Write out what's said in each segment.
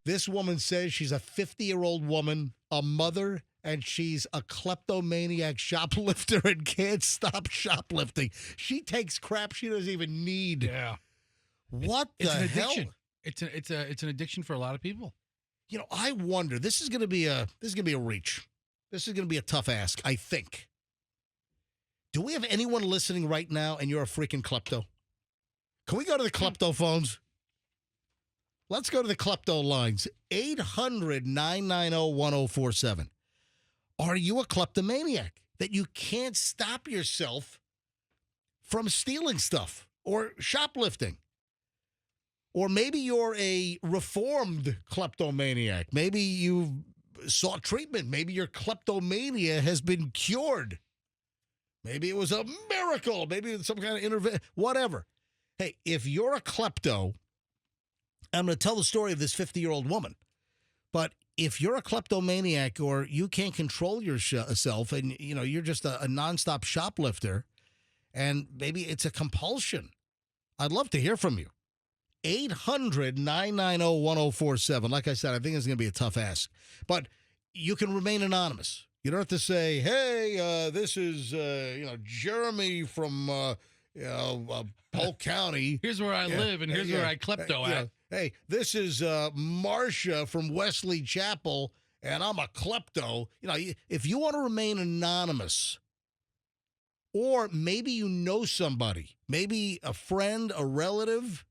This woman says she's a 50-year-old woman, a mother, and she's a kleptomaniac shoplifter and can't stop shoplifting. She takes crap she doesn't even need. Yeah. What It's the an hell? addiction. It's an addiction for a lot of people. You know, I wonder. This is going to be a reach. This is going to be a tough ask, I think. Do we have anyone listening right now and you're a freaking klepto? Can we go to the klepto phones? Let's go to the klepto lines. 800-990-1047. Are you a kleptomaniac that you can't stop yourself from stealing stuff or shoplifting? Or maybe you're a reformed kleptomaniac. Maybe you sought treatment. Maybe your kleptomania has been cured. Maybe it was a miracle. Maybe it's some kind of intervention. Whatever. Hey, if you're a klepto, I'm going to tell the story of this 50-year-old woman. But if you're a kleptomaniac or you can't control yourself and, you know, you're just a nonstop shoplifter and maybe it's a compulsion, I'd love to hear from you. 800-990-1047. Like I said, I think it's going to be a tough ask. But you can remain anonymous. You don't have to say, hey, this is, Jeremy from, Polk County. Here's where I live, and here's where I klepto at. Hey, this is Marcia from Wesley Chapel, and I'm a klepto. You know, if you want to remain anonymous, or maybe you know somebody, maybe a friend, a relative.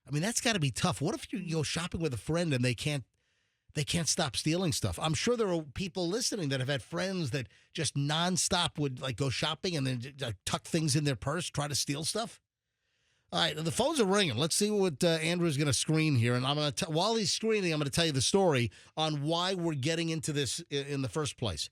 I mean, that's got to be tough. What if you go shopping with a friend and they can't stop stealing stuff? I'm sure there are people listening that have had friends that just nonstop would like go shopping and then tuck things in their purse, try to steal stuff. All right, the phones are ringing. Let's see what Andrew's going to screen here. And I'm going to while he's screening, I'm going to tell you the story on why we're getting into this in the first place.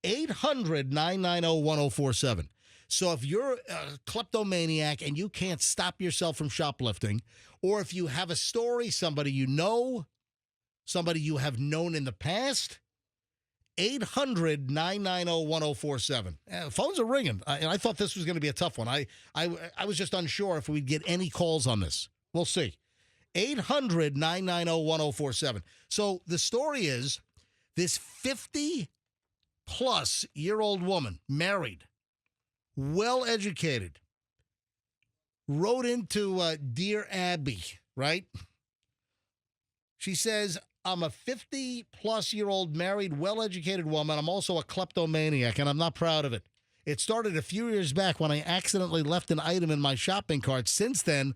800-990-1047. So if you're a kleptomaniac and you can't stop yourself from shoplifting, or if you have a story, somebody you know, somebody you have known in the past, 800-990-1047. Phones are ringing, and I thought this was going to be a tough one. I was just unsure if we'd get any calls on this. We'll see. 800-990-1047. So the story is this 50-plus-year-old woman, married, well-educated, wrote into Dear Abby, right? She says, I'm a 50-plus-year-old married, well-educated woman. I'm also a kleptomaniac, and I'm not proud of it. It started a few years back when I accidentally left an item in my shopping cart. Since then,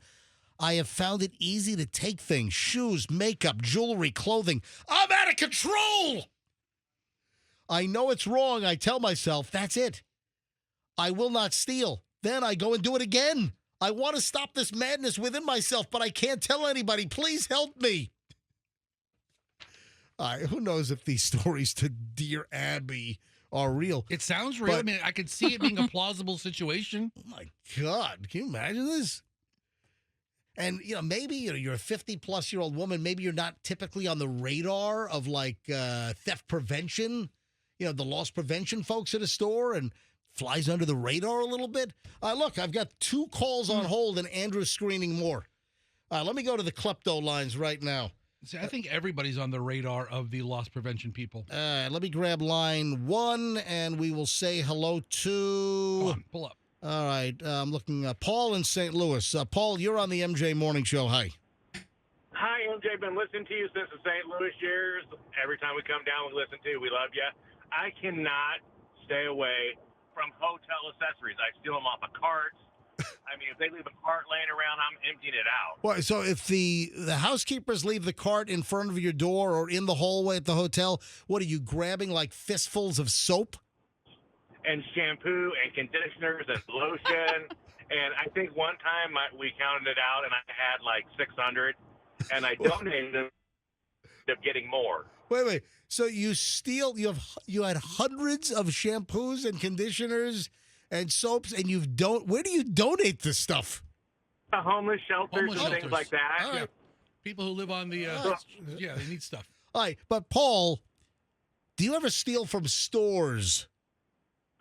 I have found it easy to take things, shoes, makeup, jewelry, clothing. I'm out of control! I know it's wrong. I tell myself, that's it. I will not steal. Then I go and do it again. I want to stop this madness within myself, but I can't tell anybody. Please help me. Who knows if these stories to Dear Abby are real? It sounds real. But, I mean, I could see it being a plausible situation. Oh, my God. Can you imagine this? And, maybe you're a 50-plus-year-old woman. Maybe you're not typically on the radar of, theft prevention, the loss prevention folks at a store, and flies under the radar a little bit. Look, I've got 2 calls on hold, and Andrew's screening more. Let me go to the klepto lines right now. See, I think everybody's on the radar of the loss prevention people. Let me grab line 1, and we will say hello to... Come on, pull up. All right, I'm looking Paul in St. Louis. Paul, you're on the MJ Morning Show. Hi. Hi, MJ. Been listening to you since the St. Louis years. Every time we come down, we listen to you. We love you. I cannot stay away from hotel accessories. I steal them off of carts. I mean, if they leave a cart laying around, I'm emptying it out. Well, so if the housekeepers leave the cart in front of your door or in the hallway at the hotel, what are you grabbing, like fistfuls of soap? And shampoo and conditioners and lotion. And I think one time we counted it out, and I had like 600, and I donated them, ended up getting more. Wait. So you had hundreds of shampoos and conditioners and soaps, and where do you donate this stuff? The homeless shelters and things like that. All right. People who live on the, they need stuff. All right, but Paul, do you ever steal from stores?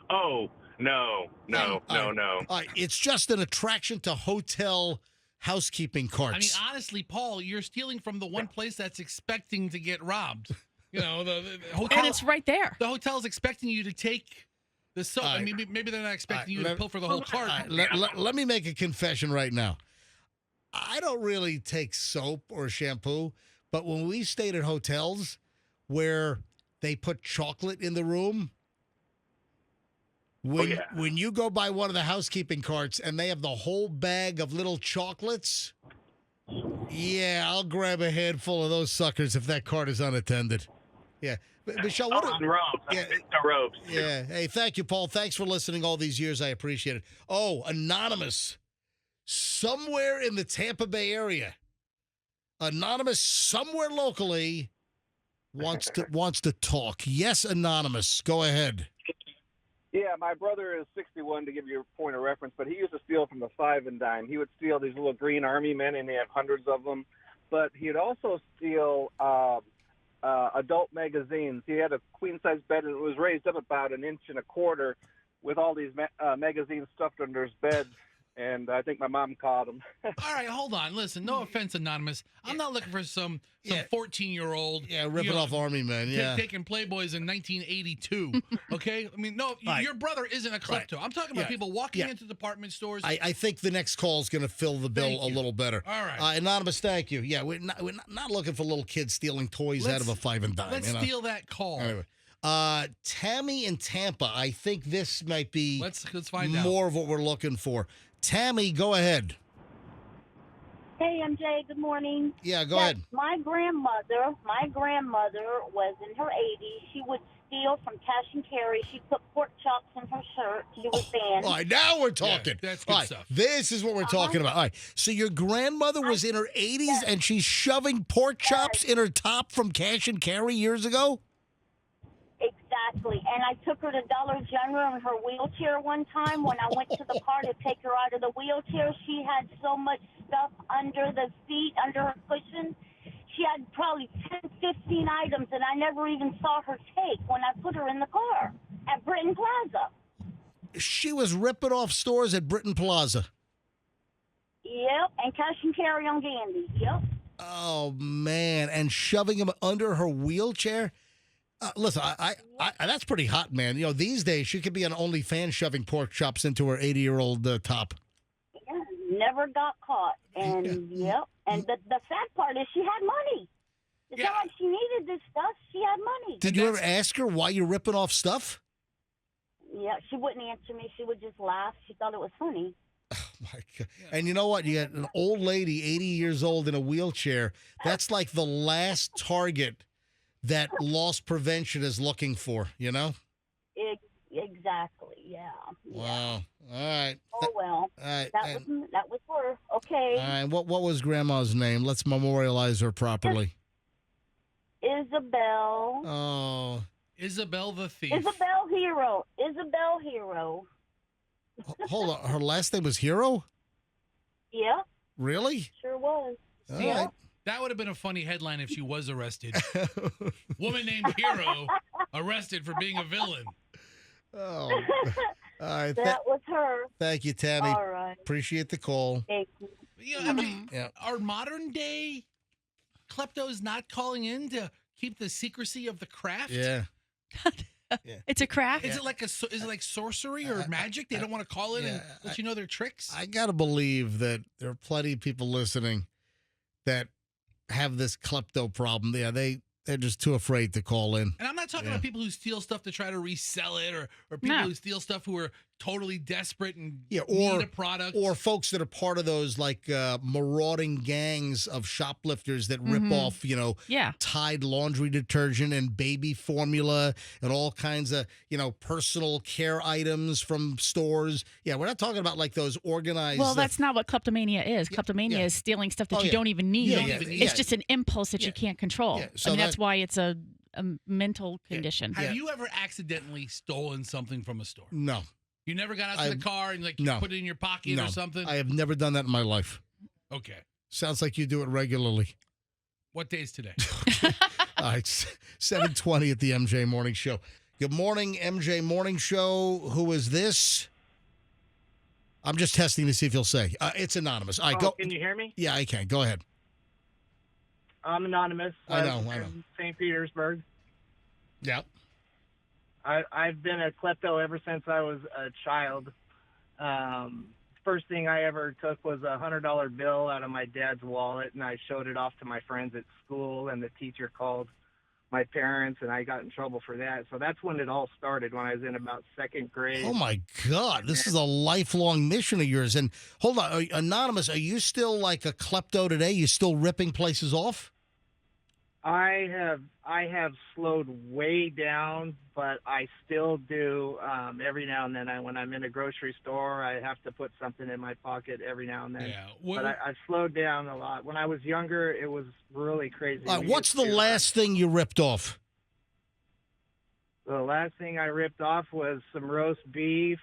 Oh, no. All right, it's just an attraction to hotel housekeeping carts. I mean, honestly, Paul, you're stealing from the one place that's expecting to get robbed. You know, the hotel. And it's right there. The hotel's expecting you to take the soap. All right. I mean, maybe they're not expecting you to let- pilfer the whole cart. Let me make a confession right now. I don't really take soap or shampoo, but when we stayed at hotels where they put chocolate in the room, when you go by one of the housekeeping carts and they have the whole bag of little chocolates, yeah, I'll grab a handful of those suckers if that cart is unattended. Yeah. Michelle, what? On robes. Yeah. The robes. Yeah. Hey, thank you, Paul. Thanks for listening all these years. I appreciate it. Oh, anonymous. Somewhere in the Tampa Bay area. Anonymous somewhere locally wants to talk. Yes, anonymous. Go ahead. Yeah, my brother is 61 to give you a point of reference, but he used to steal from the five and dime. He would steal these little green army men, and he had hundreds of them. But he'd also steal adult magazines. He had a queen-size bed, and it was raised up about 1.25 inches with all these magazines stuffed under his bed. And I think my mom caught him. All right, hold on. Listen, no offense, anonymous. I'm not looking for some 14-year-old. Yeah, ripping off army men. Yeah. Taking Playboys in 1982. Okay? I mean, no, Right. your brother isn't a klepto. I'm talking about people walking into department stores. I think the next call is going to fill the bill Thank a you. little better. All right. Anonymous, thank you. Yeah, we're not looking for little kids stealing toys out of a five and dime. Let's steal that call. Anyway, Tammy in Tampa, I think this might be Let's find out. more of what we're looking for. Tammy, go ahead. Hey, MJ, good morning. Yeah, go Yes, ahead. My grandmother was in her 80s. She would steal from cash and carry. She put pork chops in her shirt. She was banned. All right, now we're talking. that's good All right, stuff. This is what we're talking about. All right, so your grandmother was in her 80s and she's shoving pork chops in her top from cash and carry years ago? Exactly. And I took her to Dollar General in her wheelchair one time. When I went to the car to take her out of the wheelchair, she had so much stuff under the seat, under her cushion. She had probably 10, 15 items that I never even saw her take when I put her in the car at Britton Plaza. She was ripping off stores at Britton Plaza. Yep, and cash and carry on Gandy. Yep. Oh, man, and shoving them under her wheelchair? Listen, I that's pretty hot, man. You know, these days she could be on OnlyFans shoving pork chops into her 80-year-old top. Yeah, never got caught. And yep. And the sad part is she had money. It's not like she needed this stuff. She had money. Did you ever ask her why you're ripping off stuff? Yeah, she wouldn't answer me. She would just laugh. She thought it was funny. My God. And you know what? You got an old lady, 80 years old, in a wheelchair. That's like the last target that loss prevention is looking for, you know? Exactly, yeah. Wow. All right. Oh, well. All right. That was her. Okay. All right. What was Grandma's name? Let's memorialize her properly. Isabel. Oh. Isabel the thief. Isabel Hero. Isabel Hero. Hold on. Her last name was Hero? Yep, Really? sure was. All See, right. that would have been a funny headline if she was arrested. Woman named Hero arrested for being a villain. Oh. All right. That was her. Thank you, Tammy. All right. Appreciate the call. Thank you. Yeah, I mean, Yeah. are modern day kleptos not calling in to keep the secrecy of the craft? Yeah. It's a craft. Is it like sorcery or magic? They don't want to call in and let you know their tricks? I got to believe that there are plenty of people listening that have this klepto problem. Yeah, they're just too afraid to call in. And I'm not talking about people who steal stuff to try to resell it or people who steal stuff who are totally desperate and need a product. Or folks that are part of those like marauding gangs of shoplifters that rip off, Tide laundry detergent and baby formula and all kinds of, personal care items from stores. Yeah, we're not talking about like those organized. Well, that's not what kleptomania is. Kleptomania is stealing stuff that you don't even need. It's just an impulse that you can't control. Yeah, so that's why it's a mental condition. Have you ever accidentally stolen something from a store? No. You never got out to the car and put it in your pocket or something? I have never done that in my life. Okay. Sounds like you do it regularly. What day is today? All right, 7:20 at the MJ Morning Show. Good morning, MJ Morning Show. Who is this? I'm just testing to see if you'll say. It's anonymous. All right, go. Can you hear me? Yeah, I can. Go ahead. I'm anonymous. I know. In St. Petersburg. Yeah. I've been a klepto ever since I was a child. First thing I ever took was a $100 bill out of my dad's wallet, and I showed it off to my friends at school, and the teacher called my parents, and I got in trouble for that. So that's when it all started, when I was in about second grade. Oh, my God. This is a lifelong mission of yours. And hold on. Anonymous, are you still like a klepto today? You still ripping places off? I have slowed way down, but I still do every now and then. When I'm in a grocery store, I have to put something in my pocket every now and then. Yeah. But I've slowed down a lot. When I was younger, it was really crazy. All right, what's the last thing you ripped off? The last thing I ripped off was some roast beef,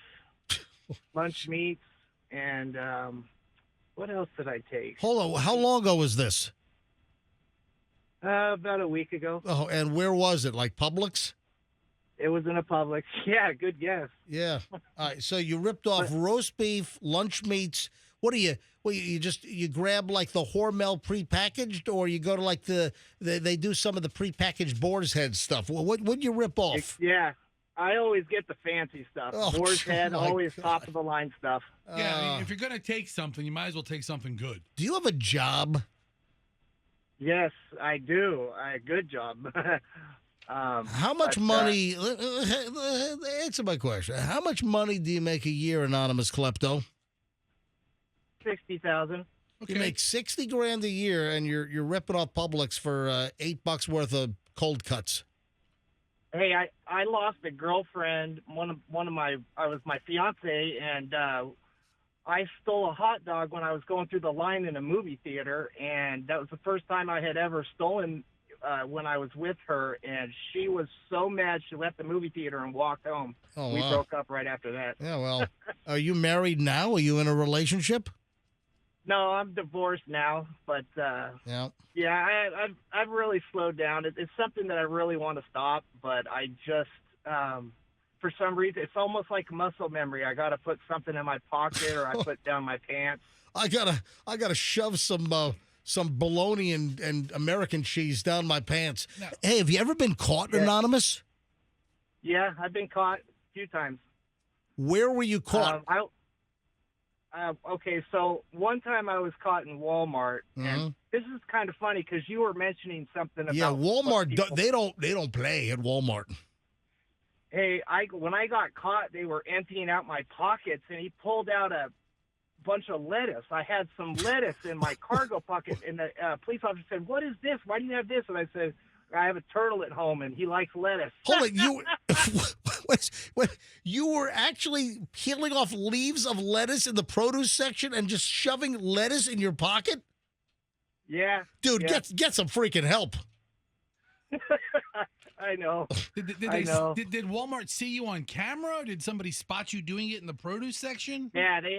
lunch meats, and what else did I take? Hold on. How long ago was this? About a week ago. Oh, and where was it? Like Publix? It was in a Publix. Yeah, good guess. Yeah. All right. So you ripped off roast beef, lunch meats. What do you? Well, you grab like the Hormel prepackaged, or you go to like they do some of the prepackaged Boar's Head stuff. What'd you rip off? Yeah, I always get the fancy stuff. Oh, Boar's Head, always God. top of the line stuff. Yeah, I mean, if you're gonna take something, you might as well take something good. Do you have a job? Yes, I do. Good job. How much money? Answer my question. How much money do you make a year, anonymous klepto? 60,000. Okay. You make 60 grand a year, and you're ripping off Publix for $8 worth of cold cuts. Hey, I lost a girlfriend. I was my fiance, and I stole a hot dog when I was going through the line in a movie theater, and that was the first time I had ever stolen when I was with her, and she was so mad she left the movie theater and walked home. Oh, we wow. broke up right after that. Yeah, well, are you married now? Are you in a relationship? No, I'm divorced now, but Yeah. yeah, I've really slowed down. It's something that I really want to stop, but I just for some reason it's almost like muscle memory. I got to put something in my pocket, or I put down my pants. I gotta shove some bologna and American cheese down my pants. No. Hey, have you ever been caught, anonymous? Yeah, I've been caught a few times. Where were you caught? Okay, so one time I was caught in Walmart, and this is kind of funny because you were mentioning something about Walmart. They don't play at Walmart. Hey, when I got caught, they were emptying out my pockets, and he pulled out a bunch of lettuce. I had some lettuce in my cargo pocket, and the police officer said, "What is this? Why do you have this?" And I said, "I have a turtle at home, and he likes lettuce." Hold on, you were actually peeling off leaves of lettuce in the produce section and just shoving lettuce in your pocket? Yeah, dude, yeah. get some freaking help. I know. Did Walmart see you on camera? Or did somebody spot you doing it in the produce section? Yeah, they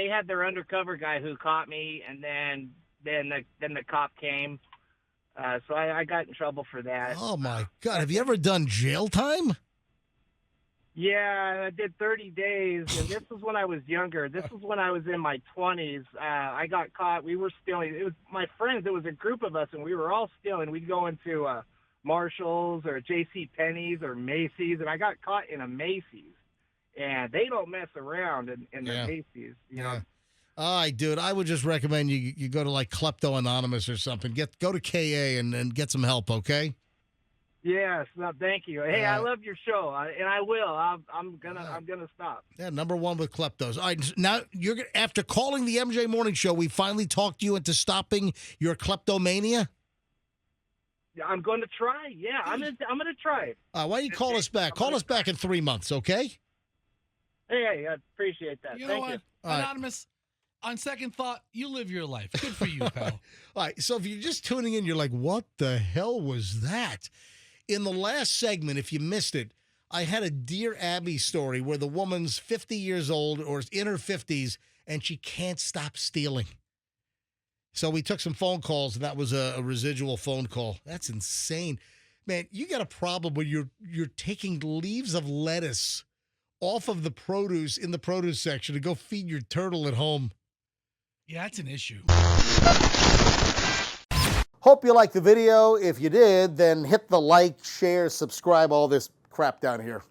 had their undercover guy who caught me, and then the cop came. So I got in trouble for that. Oh my God! Have you ever done jail time? Yeah, I did 30 days, and this was when I was younger. This was when I was in my 20s. I got caught. We were stealing. It was my friends. It was a group of us, and we were all stealing. We'd go into Marshall's or J.C. Penney's or Macy's, and I got caught in a Macy's. And they don't mess around in the Macy's, you know. All right, dude. I would just recommend you go to like Klepto Anonymous or something. Go to KA and get some help, okay? Yes, no, thank you. Hey, I love your show, and I will. I'm gonna stop. Yeah, #1 with kleptos. All right, now after calling the MJ Morning Show, we finally talked you into stopping your kleptomania. I'm going to try. Yeah, I'm gonna try it. Why don't you call us back? Call us back in 3 months, okay? Hey, I appreciate that. You know Thank what, you. Anonymous? On second thought, you live your life. Good for you, pal. All right, so if you're just tuning in, you're like, what the hell was that? In the last segment, if you missed it, I had a Dear Abby story where the woman's 50 years old or in her 50s, and she can't stop stealing. So we took some phone calls, and that was a residual phone call. That's insane. Man, you got a problem when you're taking leaves of lettuce off of the produce in the produce section and go feed your turtle at home. Yeah, that's an issue. Hope you liked the video. If you did, then hit the like, share, subscribe, all this crap down here.